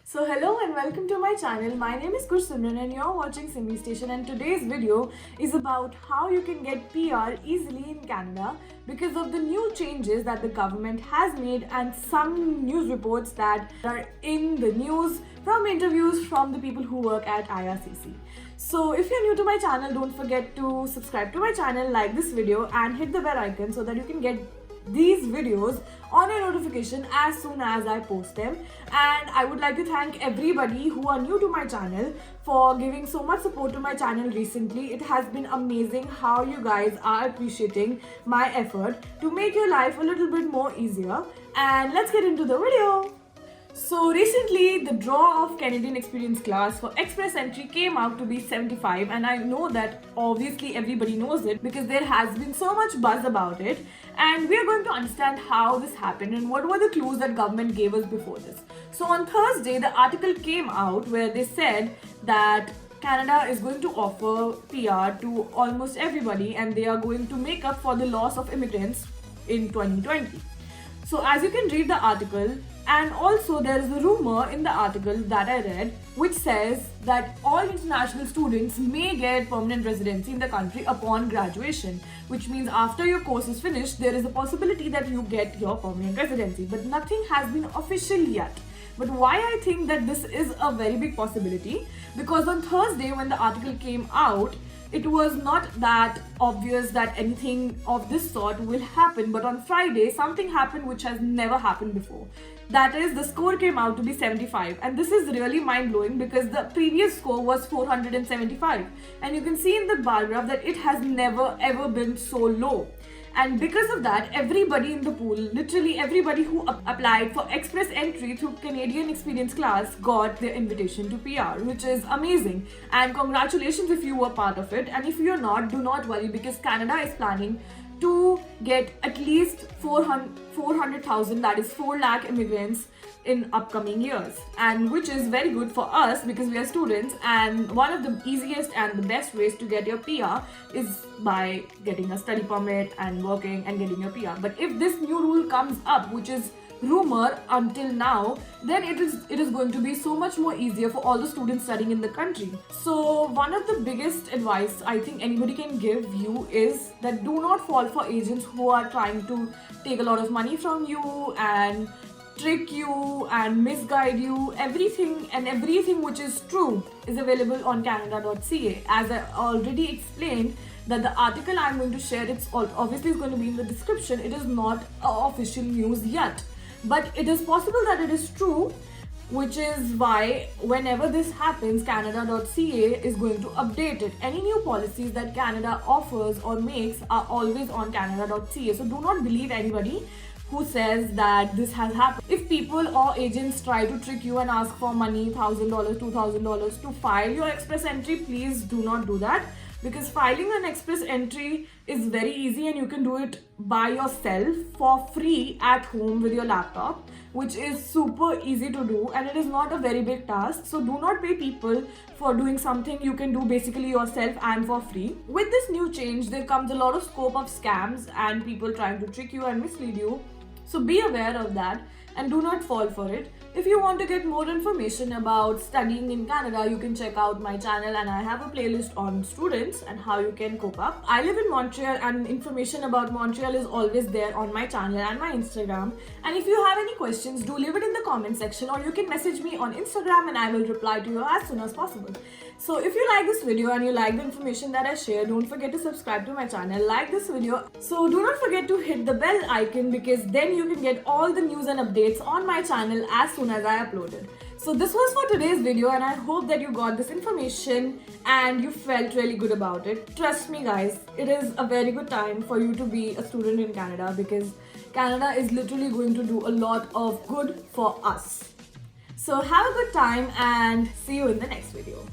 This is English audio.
So hello and welcome to my channel. My name is Gursimran and you're watching Simi Station, and today's video is about how you can get PR easily in Canada because of the new changes that the government has made and some news reports that are in the news from interviews from the people who work at IRCC. So if you're new to my channel, don't forget to subscribe to my channel, like this video and hit the bell icon so that you can get these videos on your notification as soon as I post them. And I would like to thank everybody who are new to my channel for giving so much support to my channel recently. It has been amazing how you guys are appreciating my effort to make your life a little bit more easier. And let's get into the video. So recently the draw of Canadian Experience class for Express Entry came out to be 75, and I know that obviously everybody knows it because there has been so much buzz about it, and we are going to understand how this happened and what were the clues that government gave us before this. So on Thursday the article came out where they said that Canada is going to offer PR to almost everybody and they are going to make up for the loss of immigrants in 2020. So as you can read the article, and also there is a rumor in the article that I read which says that all international students may get permanent residency in the country upon graduation, which means after your course is finished, there is a possibility that you get your permanent residency, but nothing has been official yet. But why I think that this is a very big possibility, because on Thursday when the article came out, it was not that obvious that anything of this sort will happen, but on Friday something happened which has never happened before. That is, the score came out to be 75, and this is really mind-blowing because the previous score was 475, and you can see in the bar graph that it has never ever been so low. And because of that, everybody in the pool, literally everybody who applied for Express Entry through Canadian Experience class got their invitation to PR, which is amazing. And congratulations if you were part of it. And if you're not, do not worry, because Canada is planning to get at least 400,000, that is 4 lakh immigrants in upcoming years, and which is very good for us because we are students, and one of the easiest and the best ways to get your PR is by getting a study permit and working and getting your PR. But if this new rule comes up, which is rumor until now, then it is going to be so much more easier for all the students studying in the country. So one of the biggest advice I think anybody can give you is that do not fall for agents who are trying to take a lot of money from you and trick you and misguide you. Everything which is true is available on canada.ca. As I already explained, that the article I'm going to share, it's obviously is going to be in the description. It is not official news yet, but it is possible that it is true, which is why whenever this happens, canada.ca is going to update it. Any new policies that Canada offers or makes are always on canada.ca. So do not believe anybody who says that this has happened. If people or agents try to trick you and ask for money, $1,000, $2,000 to file your Express Entry, please do not do that, because filing an Express Entry is very easy and you can do it by yourself for free at home with your laptop, which is super easy to do, and it is not a very big task. So do not pay people for doing something you can do basically yourself and for free. With this new change, there comes a lot of scope of scams and people trying to trick you and mislead you. So be aware of that and do not fall for it. If you want to get more information about studying in Canada, you can check out my channel, and I have a playlist on students and how you can cope up. I live in Montreal, and information about Montreal is always there on my channel and my Instagram. And if you have any questions, do leave it in the comment section, or you can message me on Instagram and I will reply to you as soon as possible. So if you like this video and you like the information that I share, don't forget to subscribe to my channel, like this video. So do not forget to hit the bell icon, because then you can get all the news and updates on my channel as soon as I upload it. So this was for today's video, and I hope that you got this information and you felt really good about it. Trust me guys, it is a very good time for you to be a student in Canada, because Canada is literally going to do a lot of good for us. So have a good time and see you in the next video.